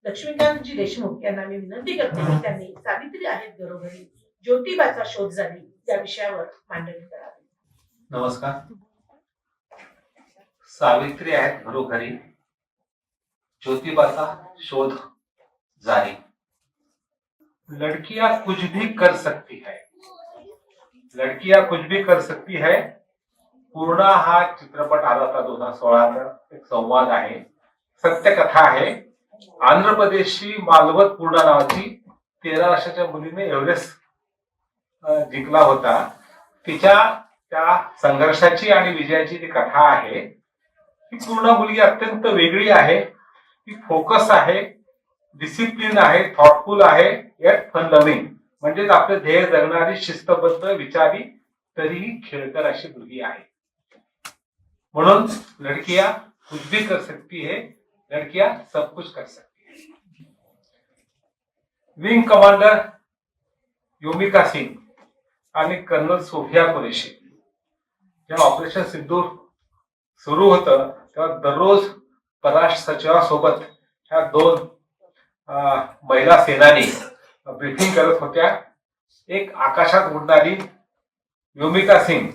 लक्ष्मीकांतजी देशमुख यांना मी विनंती करते की त्यांनी सावित्री आहेत घरोघरी ज्योतिबाचा शोध झाली या विषयावर मांडणी करावी. नमस्कार. सावित्री आहेत घरोघरी ज्योतिबाचा शोध जारी. लड़कियां कुछ भी कर सकती है, लड़कियां कुछ भी कर सकती है. पूर्ण हा चित्रपट आला होता 2016चा. एक संवाद आहे, सत्यकथा आहे. आंध्र प्रदेशची मालवत पूर्णा नावाची 13 वर्षाच्या मुलीने एव्हरेस्ट जिंकला होता. तिच्या त्या संघर्षाची आणि विजयाची जी कथा आहे ती पूर्ण मुलगी अत्यंत वेगळी आहे. ती फोकस आहे, डिसिप्लिन आहे, थॉटफुल आहे, येट फन लव्हिंग, म्हणजेच आपले ध्येय जगणारी, शिस्तबद्ध, विचारी, तरीही खेळकर अशी मुलगी आहे. म्हणून लड़कियां कुछ भी कर सकती है, लड़कियां सब कुछ कर सकती है. विंग कमांडर योमिका सिंग आणि कर्नल सोफिया कुरेशी जेव्हा ऑपरेशन सिंदूर सुरू होतं तेव्हा दररोज परराष्ट्र सचिवासोबत ह्या दोन महिला सेनानी ब्रीफिंग करत होत्या. एक आकाशात उडणारी योमिका सिंग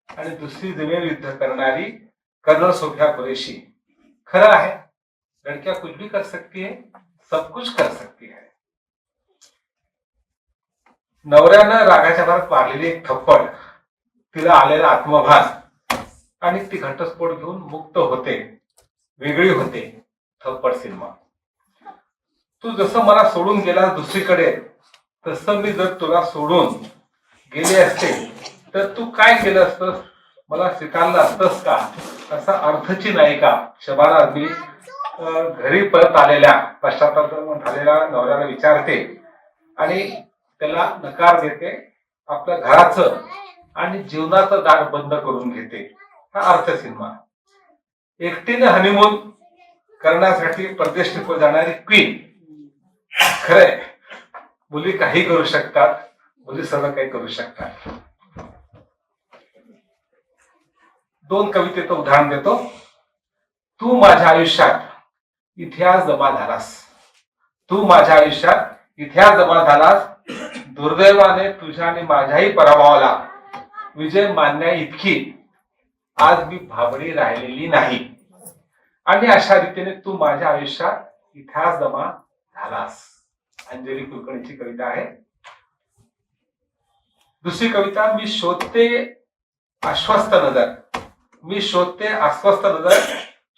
आणि दुसरी जमिनीवर युद्ध करणारी कर्नल सोफिया कुरेशी. खरं आहे, लड़कियां कुछ भी कर सकती है, सब कुछ कर सकती है. नवऱ्यानं रागाच्या भरात मारलेली एक थप्पड, तिला आलेला आत्मभास आणि ती घटस्फोट घेऊन मुक्त होते, वेगळी होते. थप्पड सिनेमा. तू जसं मला सोडून गेला दुसरीकडे, तसं मी जर तुला सोडून गेले असते तर तू काय केलं असतंस, मला स्वीकारलं असतंस का, असा अर्थची नायिका शबाना आझमी घरी परत आलेल्या पश्चाताप झालेल्या नवऱ्याला विचारते आणि त्याला नकार देते. आपल्या घराचं आणि जीवनाचं दार बंद करून घेते. हा अर्थ सिनेमा. एकटीने हनीमून करण्यासाठी परदेश ट्रिपवर जाणारी क्वीन. खरंय, मुली काही करू शकतात, मुली सर्व काही करू शकतात. दोन कवितेचं उदाहरण देतो. तू माझ्या आयुष्यात इतिहास जमा झालास, तू माझ्या आयुष्यात इतिहास जमा झालास. दुर्दैवाने तुझ्या आणि माझ्याही पराभवाला विजय मान्या इतकी आज मी भाबडी राहिलेली नाही. आणि अशा रीतीने तू माझ्या आयुष्यात इतिहास जमा झालास. अंजली कुलकर्णीची कविता आहे. दुसरी कविता. मी शोधते आश्वस्त नजर, मी शोधते अस्वस्थ नजर,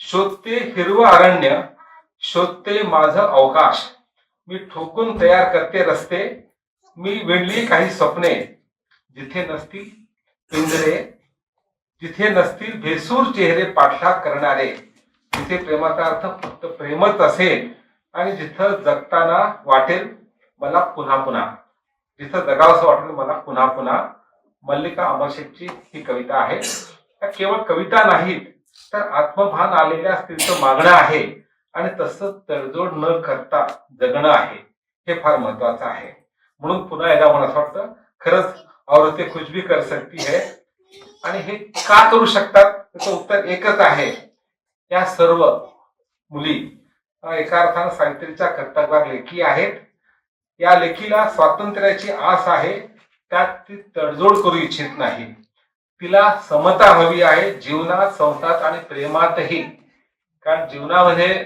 शोधते हिरवं अरण्य, शोधते माझं अवकाश. मी ठोकून तयार करते रस्ते, मी विणली काही स्वप्ने. जिथे नसतील पिंजरे, जिथे नसतील भेसूर चेहरे पाठलाग करणारे, जिथे प्रेमाचा अर्थ फक्त प्रेमच असेल आणि जिथं जगताना वाटेल मला पुन्हा पुन्हा, जिथं जगावंसं वाटेल मला पुन्हा पुन्हा. मल्लिका अमरशेखची ही कविता आहे. केवळ कविता नाहीत तर आत्मभान आलेल्या स्त्रीचं मागणं आहे आणि तसं तडजोड न करता जगणं आहे. हे फार महत्वाचं आहे. म्हणून पुन्हा एकदा मला असं वाटतं, खरंच औरतें कुछ भी कर सकती है. आणि हे का करू शकतात त्याचं उत्तर एकच आहे. या सर्व मुली एका अर्थानं सावित्रीच्या कर्तव्यात लेखी आहेत. या लेखीला स्वातंत्र्याची आस आहे, त्यात ती तडजोड करू इच्छित नाही. तिला समता हवी आहे जीवनात, संसारात आणि प्रेमातही. कारण जीवनामध्ये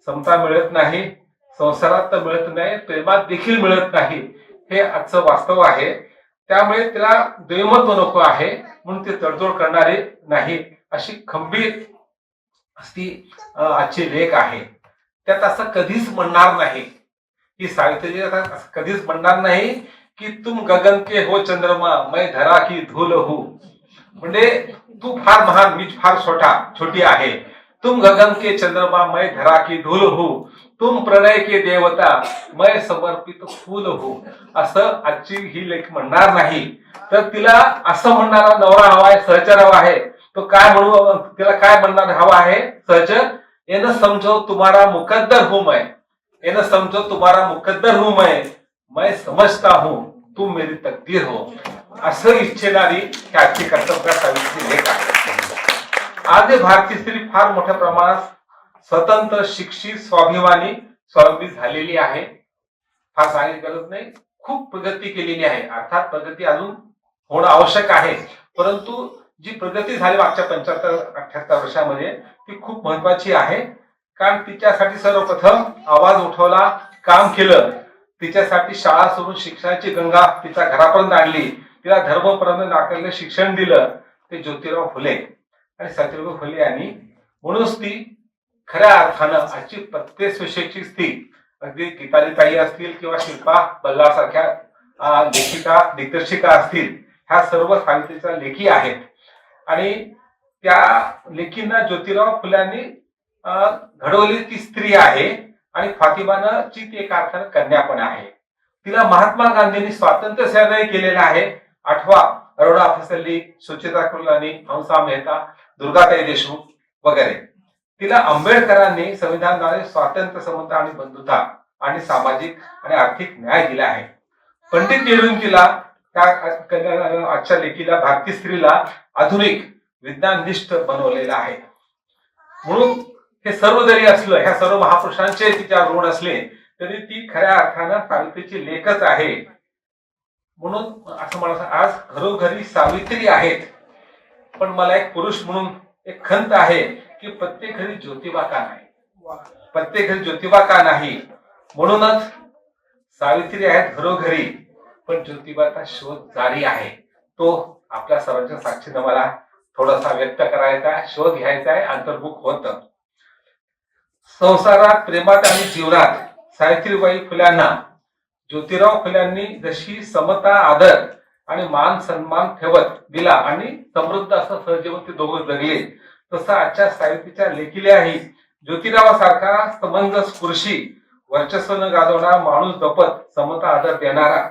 समता मिळत नाही, संसारात तर मिळत नाही, प्रेमात देखील मिळत नाही. हे आजचं वास्तव आहे. त्यामुळे तिला द्वैमत्व नको आहे, म्हणून ती तडजोड करणारी नाही. अशी खंबीर ती आजची लेख आहे. त्यात असं कधीच म्हणणार नाही, ही सावित्री असं कधीच म्हणणार नाही की तुम गगन के हो चंद्रमा, मैं धरा की धूल हूं. म्हणजे तू फार महान, मी फार छोटी आहे. तुम गगन के चंद्रमा, मैं धरा की धूल हूं. तुम प्रणय के देवता, मैं समर्पित फूल हूं. असं आजची ही लेख म्हणणार नाही. तर तिला असं म्हणणारा नवरा हवा आहे, सहचर हवा आहे. तो काय म्हणू, तिला काय म्हणणार हवा आहे सहचर. ये न समझो तुम्हारा मुकद्दर हूं मैं, ये न समझो तुम्हारा मुकद्दर हूं मैं समझता हूं तुम मेरी तकदीर हो. असं इच्छेणारी त्याची कर्तव्य सावित्री लेख आहे. आज भारतीय स्त्री फार मोठ्या प्रमाणात स्वतंत्र, शिक्षित, स्वाभिमानी, स्वावलंबी झालेली आहे. फार सांगायची गरज नाही, खूप प्रगती केलेली आहे. अर्थात प्रगती अजून होणं आवश्यक आहे, परंतु जी प्रगती झाली मागच्या 75-78 वर्षामध्ये ती खूप महत्वाची आहे. कारण तिच्यासाठी सर्वप्रथम आवाज उठवला, काम केलं. तिच्यासाठी शाळा सोडून शिक्षणाची गंगा तिच्या घरापर्यंत आणली. तिला धर्मपर्यंत नाकारलेलं शिक्षण दिलं ते ज्योतिराव फुले आणि सावित्रीबाई फुले यांनी. म्हणूनच ती खऱ्या अर्थानं आजची प्रत्येक सुशिक्षित स्त्री, अगदी गीतालीताई असतील किंवा शिल्पा बल्लाळ सारख्या लेखिका दिग्दर्शिका असतील, ह्या सर्व सावित्रीच्या लेखी आहेत. आणि त्या लेखींना ज्योतिराव फुल्यांनी घडवली ती स्त्री आहे. आणि फातिमानं ची ती एका अर्थानं कन्या पण आहे. तिला महात्मा गांधींनी स्वातंत्र्य सेनानी केलेला आहे. आठवा अरोडा फसली, सुचेता कुलकर्णी, हंसा मेहता, दुर्गाताई देशमुख वगैरे. तिला आंबेडकरांनी संविधानाद्वारे स्वातंत्र्य, समता आणि बंधुता आणि सामाजिक आणि आर्थिक न्याय दिला आहे. पंडित नेहरूंनी तिला त्या आजच्या लेखीला, भारतीय स्त्रीला आधुनिक विज्ञाननिष्ठ बनवलेला आहे. म्हणून हे सर्व जरी असलं, ह्या सर्व महापुरुषांचे तिच्या ऋण असले तरी ती खऱ्या अर्थानं सावित्रीची लेखच आहे. म्हणून असं मला आज घरोघरी सावित्री आहेत, पण मला एक पुरुष म्हणून एक खंत आहे की प्रत्येक घरी ज्योतिबा का नाही, प्रत्येक घरी ज्योतिबा का नाही. म्हणूनच सावित्री आहेत घरोघरी, पण ज्योतिबाचा शोध जारी आहे. तो आपल्या सर्वांच्या साक्षीनं मला थोडासा व्यक्त करायचा आहे, शोध घ्यायचा आहे, अंतर्मुख होतं. संसारात, प्रेमात आणि जीवनात सावित्रीबाई फुल्यांना ज्योतिराव फुल्यांनी जशी समता, आदर आणि मान सन्मान ठेवत दिला आणि समृद्ध असं सहजीवन ते दोघं जगले, तसं आजच्या सावित्रीच्या लेखीलाही ज्योतिरावासारखा समंजस पुरुषी, वर्चस्व न गाजवणारा माणूस जपत समता आदर देणारा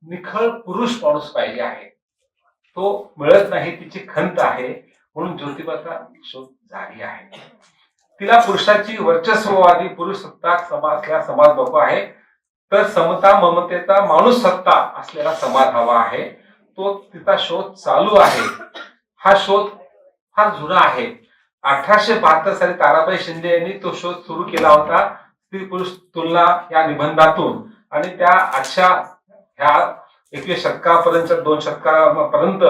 निखळ पुरुष माणूस पाहिजे आहे. तो मिळत नाही, तिची खंत आहे. म्हणून ज्योतिबाचा शोध जारी आहे. तिला पुरुषाची वर्चस्ववादी पुरुष सत्ताक समाज या समाज नको आहे, तर समता, ममतेचा, माणूस सत्ता असलेला समाज हवा आहे. तो तिचा शोध चालू आहे. हा शोध फार जुना आहे. 1872 साली ताराबाई शिंदे यांनी तो शोध सुरू केला होता, स्त्री पुरुष तुलना या निबंधातून. आणि त्या आजच्या ह्या 21 शतकापर्यंत, 2 शतकापर्यंत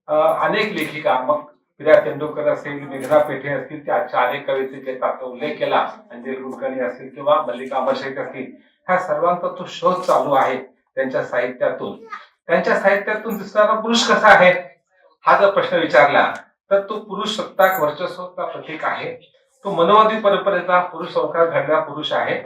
अनेक लेखिका, मग प्रिया तेंडुलकर असेल, मेघना पेठे असतील, त्या आजच्या अनेक कवितेचा उल्लेख केला, अंजली कुलकर्णी असतील किंवा मल्लिका अमरशेख असतील, ह्या सर्वांचा तो शोध चालू आहे त्यांच्या साहित्यातून. त्यांच्या साहित्यातून दिसणारा पुरुष कसा आहे हा जर प्रश्न विचारला तर तो पुरुष सत्ताक वर्चस्वाचा प्रतीक आहे. तो मनोवादी परंपरेचा पुरुष संस्कार घडलेला पुरुष आहे.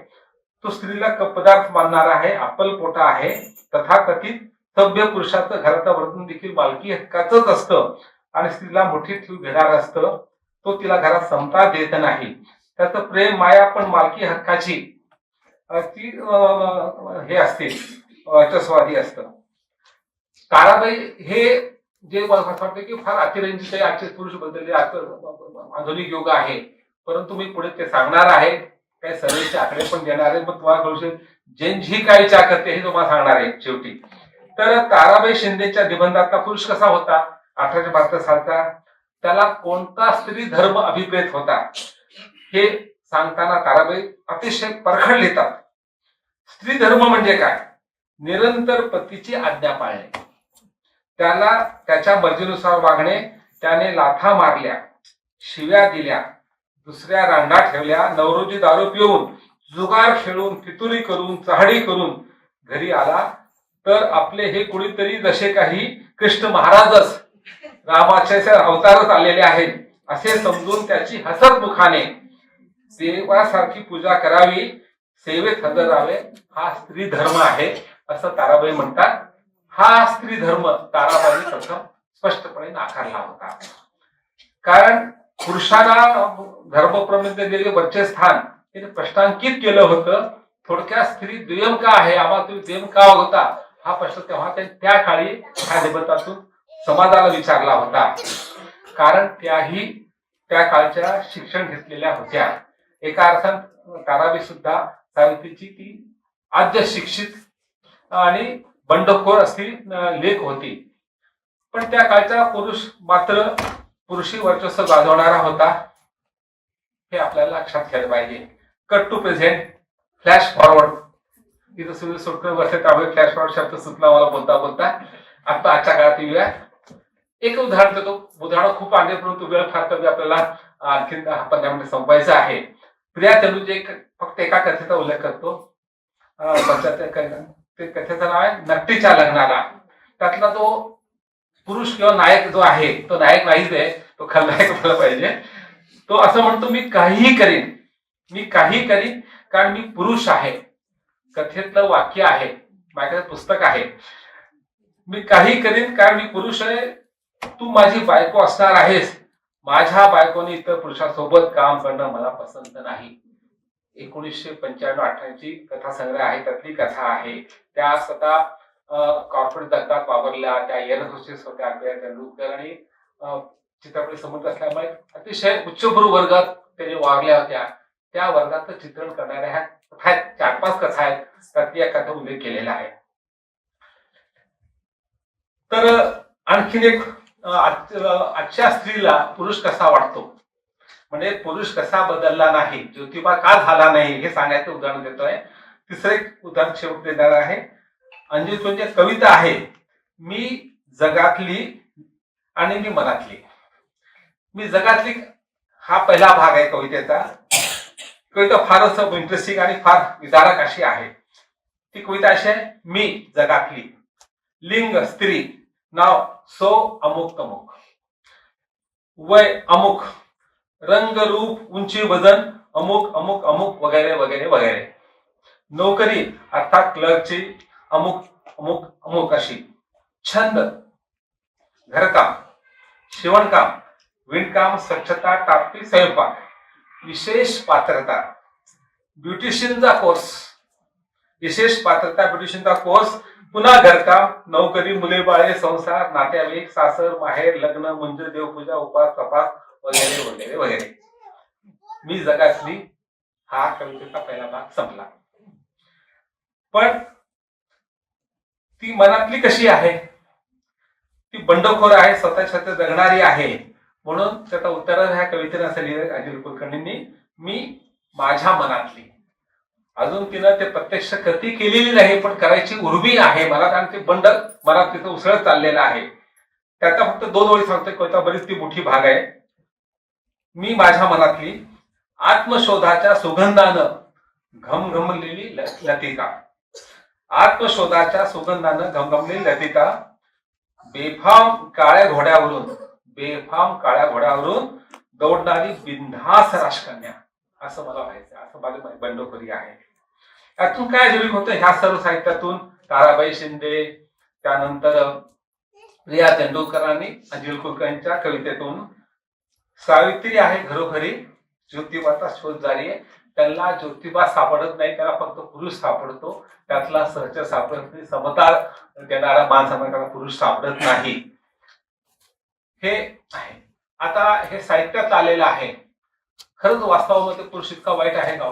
तो स्त्रीला पदार्थ मानणारा आहे, अप्पलपोटा आहे. तथाकथित सभ्य पुरुषाचं घराचं वर्तन देखील मालकी हक्काचंच असतं आणि स्त्रीला मोठी ठेव घेणार असतं. तो तिला घरात समता देत नाही. त्याचं प्रेम, माया पण मालकी हक्काची ती हे असते, वर्चस्वादी असतं. ताराबाई हे जे मला वाटतं की फार अतिरंजित आहे. आजचे पुरुष बदलले, आधुनिक युग आहे, परंतु मी पुढे ते सांगणार आहे. काही सर्वेचे आकडे पण देणार आहे. मग तुम्हाला कळू शकेल जेन जी काय इच्छा करते हे तुम्हाला सांगणार आहे शेवटी. तर ताराबाई शिंदेच्या निबंधातला पुरुष कसा होता 1872 सालचा, त्याला कोणता स्त्री धर्म अभिप्रेत होता हे सांगताना ताराबाई अतिशय परखड लिहितात. स्त्री धर्म म्हणजे काय? निरंतर पतीची आज्ञा पाळणे, त्याला त्याच्या मर्जीनुसार वागणे, त्याने लाथा मारल्या, शिव्या दिल्या, दुसऱ्या रांडा ठेवल्या, नवरोजी दारू पिऊन, जुगार खेळून, फितुरी करून, चहाडी करून घरी आला तर आपले हे कुणीतरी जसे काही कृष्ण महाराजच रामाचे अवतारच आलेले आहेत असे समजून त्याची हसत मुखाने देवासारखी पूजा करावी, सेवेत हजर राहावे, हा स्त्री धर्म आहे असं ताराबाई म्हणतात. हा स्त्री धर्म ताराबाईंनी प्रथम स्पष्टपणे नाकारला होता. कारण पुरुषांना धर्मप्रमाणे दिलेले वरचे स्थान त्याने प्रश्नांकित केलं होतं. थोडक्यात स्त्री दुय्यम का आहे, आम्हाला तुम्ही दुय्यम का होता हा प्रश्न तेव्हा त्या काळी ह्या निबंधातून समाजाला विचारला होता. कारण त्याही त्या काळच्या शिक्षण घेतलेल्या होत्या. एका अर्थात ताराबाई सुद्धा सावित्रीची ती आद्य शिक्षित आणि बंडखोर अशी लेख होती. पण त्या काळचा पुरुष मात्र पुरुषी वर्चस्व गाजवणारा होता, हे आपल्याला लक्षात घ्यायला पाहिजे. Cut to present flash forward, तिथं सुनील सोडकर बसले त्यामुळे फ्लॅश फॉरवर्ड शब्द सुचला मला बोलता बोलता. आता आजच्या काळात येऊया. एक उदाहरण देतो. उदाहरण खूप आहे परंतु वेळ फार कमी, आपल्याला आणखी 15 मिनिट संपवायचं आहे. प्रिया तेंडूलचे फक्त एका कथेचा उल्लेख करतो. ते कथेचं नाव आहे नकटीच्या लग्नाला. त्यातला तो पुरुष किंवा नायक जो आहे तो नायक नाहीच आहे, तो खलनायक व्हायला पाहिजे. तो असं म्हणतो मी काहीही करीन कारण मी पुरुष आहे. कथेतलं वाक्य आहे, माझ्याकडे पुस्तक आहे. मी काही करीन कारण मी पुरुष आहे. तू माझी बायको असणार आहेस. माझ्या बायकोने इतर पुरुषासोबत काम करणं मला पसंत नाही. 1995-98ची कथा संग्रह आहे, त्यातली कथा आहे. त्या स्वतः कॉर्पोरेट जगतात वावरल्या, त्या एअर होस्टेस होत्या प्रिया तेंडुलकर, आणि चित्रपट समोर असल्यामुळे अतिशय उच्चभ्रू वर्गात त्याने वागल्या होत्या. त्या वर्गाचं चित्रण करणाऱ्या ह्या कथा आहेत, 4-5 कथा आहेत, त्यातली या कथा उल्लेख केलेला आहे. तर आणखीन एक आजच्या स्त्रीला पुरुष कसा वाटतो, म्हणजे पुरुष कसा बदलला नाही, ज्योतिबा का झाला नाही, हे सांगायचं उदाहरण देतोय. तिसरं एक उदाहरण शेवट देणार आहे. अंजली तुंजे कविता आहे, मी जगातली आणि मी मनातली. मी जगातली हा पहिला भाग आहे कवितेचा. कविता फारच इंटरेस्टिंग आणि फार विदारक अशी आहे. ती कविता अशी आहे, मी जगातली, लिंग स्त्री, नाव सो अमुक तमुक, वय अमुक, रंग रूप उंची वजन अमुक अमुक अमुक वगैरे वगैरे वगैरे, नोकरी अर्थात क्लर्कची अमुक अमुक अमुक अशी, छंद घरकाम, शिवणकाम, विणकाम, स्वच्छता, टापटी, स्वयंपाक, विशेष पात्रता ब्युटिशियनचा कोर्स, विशेष पात्रता ब्युटिशियनचा कोर्स, पुन्हा घरकाम, नोकरी, मुले बाळे, संसार, नातेवाईक, सासर माहेर, लग्न, मंज, देवपूजा, उपास तपास वगैरे वगैरे वगैरे. मी जगातली हा कवितेचा पहिला भाग संपला. पण ती मनातली कशी आहे? ती बंडखोर आहे, स्वतःच्या जगणारी आहे. म्हणून त्याचा उत्तर ह्या कवितेने असं लिहिलं अंजली कुलकर्णींनी, मी माझ्या मनातली. अजून तिनं ते प्रत्यक्ष कृती केलेली नाही, पण करायची उर्मी आहे मनात, आणि ते बंड मनात तिथं उसळत चाललेलं आहे. त्याचा फक्त 2 ओळी सांगतोय, कविता बरीच ती मोठी भाग आहे. मी माझ्या मनातली, आत्मशोधाच्या सुगंधानं घमघमलेली लतिका, आत्मशोधाच्या सुगंधानं घमघमलेली लतिका, बेफाम काळ्या घोड्यावरून दौडणारी बिनधास्त राजकन्या, असं मला व्हायचं, असं माझी बंडखोरी आहे. यातून काय जरूर होतं, ह्या सर्व साहित्यातून ताराबाई शिंदे, त्यानंतर प्रिया तेंडुलकरांनी अंजली कुलकर्णींच्या कवितेतून, सावित्री आहे घरोघरी, ज्योतिबाचा शोध जारी आहे. त्यांना ज्योतिबा सापडत नाही, त्याला फक्त पुरुष सापडतो. त्यातला सहचर सापडत नाही, समता देणारा मान सन्मान पुरुष सापडत नाही. हे आहे. आता हे साहित्यात आलेलं आहे. खरंच वास्तवामध्ये पुरुष इतका वाईट आहे का?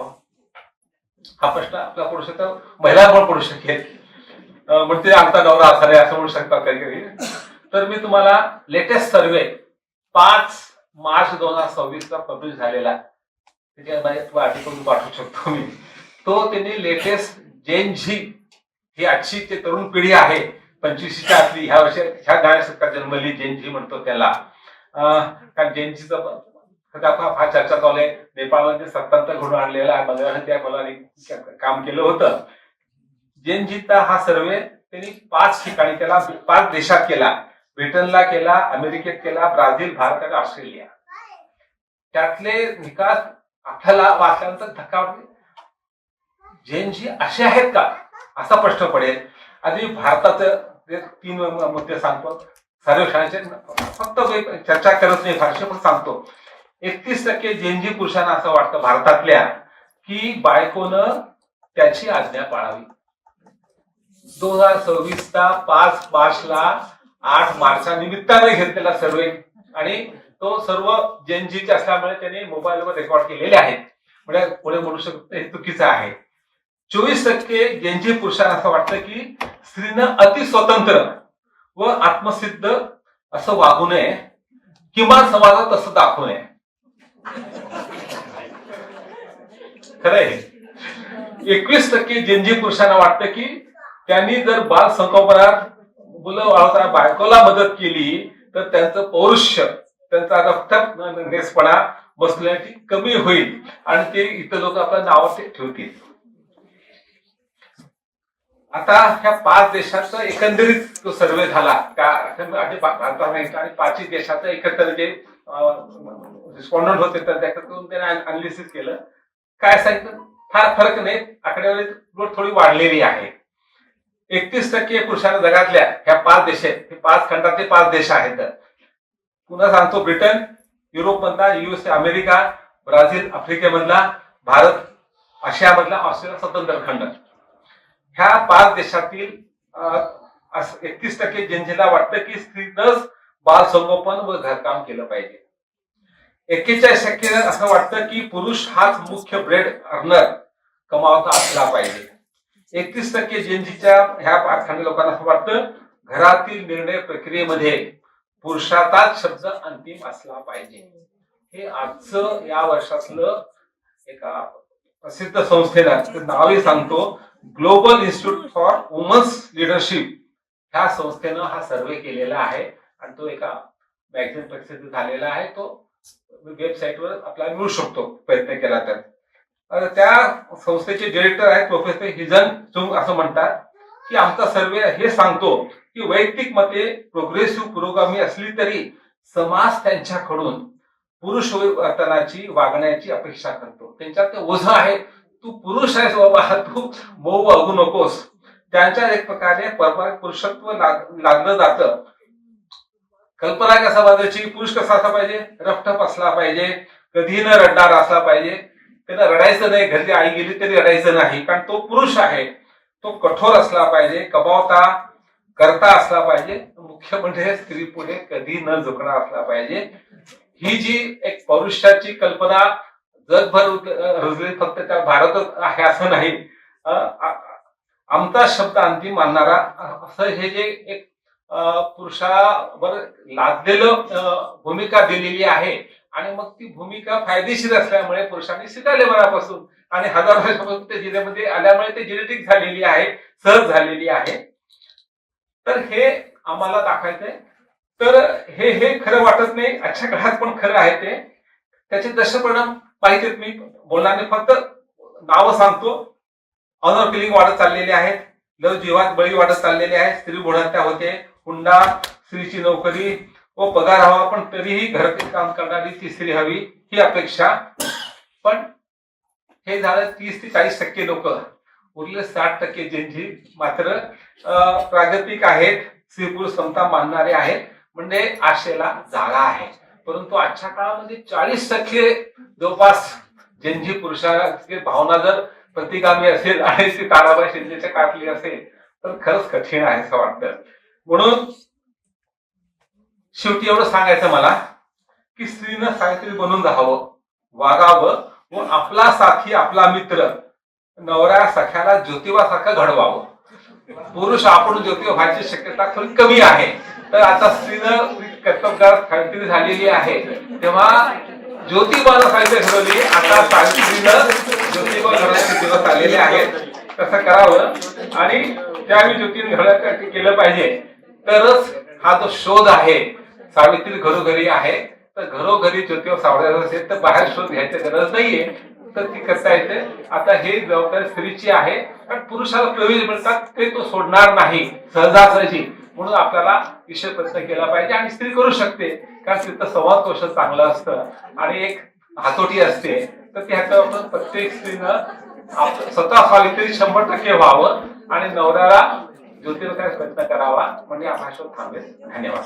हा प्रश्न आपला पुरुष तर महिला पण पडू शकेल. म्हणते आमचा नवरा असा नाही असं म्हणू शकतात काही. तर मी तुम्हाला लेटेस्ट सर्वे 5 मार्च 2026 ला पब्लिश झालेला, त्याच्या आर्टिकल पाठवू शकतो मी. तो त्यांनी लेटेस्ट जेन झी, ही आजची ते तरुण पिढी आहे 25च्या आतली, ह्या वर्षी ह्या 10 शतकात जन्मली जेन झी म्हणतो त्याला. कारण जेन झीचं फार चर्चा चालू आहे. नेपाळमध्ये सत्तांतर घडून आणलेला आहे, बंगलादेशात त्या मुलांनी काम केलं होतं. जेन झीचा हा सर्वे त्यांनी 5 ठिकाणी केला, 5 देशात केला. ब्रिटनला केला, अमेरिकेत केला, ब्राझील, भारत आणि ऑस्ट्रेलिया. त्यातले निकाल आपल्याला वाचल्यानंतर धक्का वाटतो. जेन झी असे आहेत का असा प्रश्न पडेल. आधी भारताचं 3 मुद्दे सांगतो सर्वेक्षणाचे, फक्त चर्चा करत नाही फारसे, पण सांगतो. 31% जेन झी पुरुषांना असं वाटतं भारतातल्या की बायकोनं त्याची आज्ञा पाळावी. 2026चा 5 मार्चला 8 मार्चच्या निमित्ताने घेतलेला सर्वे, आणि तो सर्व जेन झीचे असल्यामुळे त्यांनी मोबाईलवर रेकॉर्ड केलेले आहेत. म्हणजे पुढे म्हणू शकतो हे चुकीचं आहे. 24% जेन झी पुरुषांना असं वाटतं की स्त्रीनं अति स्वतंत्र व आत्मसिद्ध असं वागू नये, किमान समाजात असं दाखवू नये. खरंय. 21% जेनजी पुरुषांना वाटतं की त्यांनी जर बाल संगोपनात मुलं वाढवताना बायकोला मदत केली तर त्यांचं पौरुष्य, त्यांचा रक्तनेसपणा बसण्याची कमी होईल आणि ते इतर लोक आपल्या नावावर ते ठेवतील. आता ह्या 5 देशाचा एकंदरीत जो सर्वे झाला त्या आणि 5 देशाचं एकत्र जे रिस्पॉन्डंट होते तर त्याच्यातून त्याने अनालिसिस केलं. काय सांगितलं, फार फरक नाही, आकडेवारी थोडी वाढलेली आहे. 31% पुरुषांना जगातल्या ह्या 5 देश आहेत, हे 5 खंडातले 5 देश आहेत. पुन्हा सांगतो, ब्रिटन, युरोप मधला, USA, अमेरिका, ब्राझील, आफ्रिकेमधला, भारत, आशियामधला, ऑस्ट्रेलिया स्वतंत्र खंड. ह्या 5 देशातील 31% जनतेला वाटतं की स्त्रीनंच बाल संगोपन व घरकाम केलं पाहिजे. 41% असं वाटतं की पुरुष हाच मुख्य ब्रेड अर्नर कमावता असला पाहिजे. 31% जनतेच्या ह्या 5 खंड लोकांना असं वाटतं घरातील निर्णय प्रक्रियेमध्ये पुरुषाचाच शब्द अंतिम असला पाहिजे. हे आजचं या वर्षातलं एका प्रसिद्ध संस्थेनं नावही सांगतो, global institute for women's leadership, ह्या संस्थेनं हा सर्वे केलेला आहे आणि तो एका मॅगझिन प्रसिद्ध झालेला आहे. तो वेबसाईटवर आपल्याला मिळू शकतो प्रयत्न केला तर. त्या संस्थेचे डिरेक्टर आहेत प्रोफेसर हिजन चुंग, असं म्हणतात की आमचा सर्वे हे सांगतो की वैयक्तिक मते प्रोग्रेसिव्ह पुरोगामी असली तरी समाज त्यांच्याकडून पुरुष वर्तनाची वागण्याची अपेक्षा करतो. त्यांच्यात ते ओझं आहे, तू पुरुष आहेस बाबा, तू मऊ वागू नकोस. त्यांच्या एक प्रकारे परंपरा पुरुषत्व लागलं जातं. कल्पना कसा बाजायची, पुरुष कसा असला पाहिजे, रफटफ असला पाहिजे, कधी न रडणार असला पाहिजे, त्यांना रडायचं नाही, घरची आई गेली तरी रडायचं नाही, कारण तो पुरुष आहे. तो कठोर असला पाहिजे, कमावता करता असला पाहिजे, मुख्य म्हणजे स्त्री पुढे कधी न झुकणार असला पाहिजे. ही जी एक पौरुषाची कल्पना जगभर रुजली, फक्त त्या भारतच आहे असं नाही. आमचा शब्द अंतिम मानणारा असं हे जे एक पुरुषावर लादलेलं भूमिका दिलेली आहे आणि मग ती भूमिका फायदेशीर असल्यामुळे पुरुषांनी स्वीकारले मनापासून आणि हजार वर्षापासून ते जिल्ह्यामध्ये आल्यामुळे ते जेनेटिक झालेली आहे, सहज झालेली आहे. तर हे आम्हाला दाखवायचंय. तर हे खरं वाटत नाही, आजच्या काळात पण खरं आहे ते. त्याचे दुष्परिणाम माहितीत मी बोलणार नाही, फक्त नावं सांगतो. ऑनर किलिंग वाढत चाललेले आहेत, लव जीवात बळी वाढत चाललेले आहेत, स्त्री भ्रूणहत्या होते, हुंडा, स्त्रीची नोकरी व पगार हवा पण तरीही घरातील काम करणारी ती स्त्री हवी ही अपेक्षा. पण हे झालं 30 ते 40% लोक, उरले 60% जनजी मात्र प्रागतिक आहेत, स्त्री पुरुष समता मानणारे आहेत, म्हणजे आशेला जागा आहे. परंतु आजच्या काळामध्ये 40% जवळपास जनजी पुरुषाची भावना जर प्रतिगामी असेल आणि ती ताराबाई शिंदेच्या काळातली असेल तर खरंच कठीण आहे असं वाटतं. म्हणून शेवटी एवढं सांगायचं मला की स्त्रीनं सावित्री बनून राहावं, वागावं व आपला साथी, आपला मित्र, नवऱ्या सख्याला ज्योतिबासारखं घडवावं. पुरुष आपण ज्योतिबा व्हायची शक्यता थोडी कमी आहे. तर आता स्त्रीनं कर्तव्यगार सावित्री झालेली आहे, तेव्हा ज्योतिबाला सावित्री घडवली, आता सावित्रीनं ज्योतिबा घडवण्याचे दिवस आलेले आहेत. तसं करावं आणि त्यावेळी ज्योतीने घडवण्यासाठी केलं पाहिजे. तरच हा जो शोध आहे, सावित्री घरोघरी आहे, तर घरोघरी ज्योतिबा सावळायचा असेल तर बाहेर शोध घ्यायची गरज नाहीये, तर ती करता येते. आता हे जबाबदारी स्त्रीची आहे, कारण पुरुषाला प्रवेश मिळतात ते तो सोडणार नाही सहजासहजी. म्हणून आपल्याला विषय प्रयत्न केला पाहिजे आणि स्त्री करू शकते, कारण तिथं संवाद कौशल्य चांगलं असतं आणि एक हातोटी असते. तर ती हातावर प्रत्येक स्त्रीनं स्वतः सावित्री 100% व्हावं आणि नवऱ्याला ज्योतिर्वकाश प्रयत्न करावा, म्हणजे हा शोध थांबेल. धन्यवाद.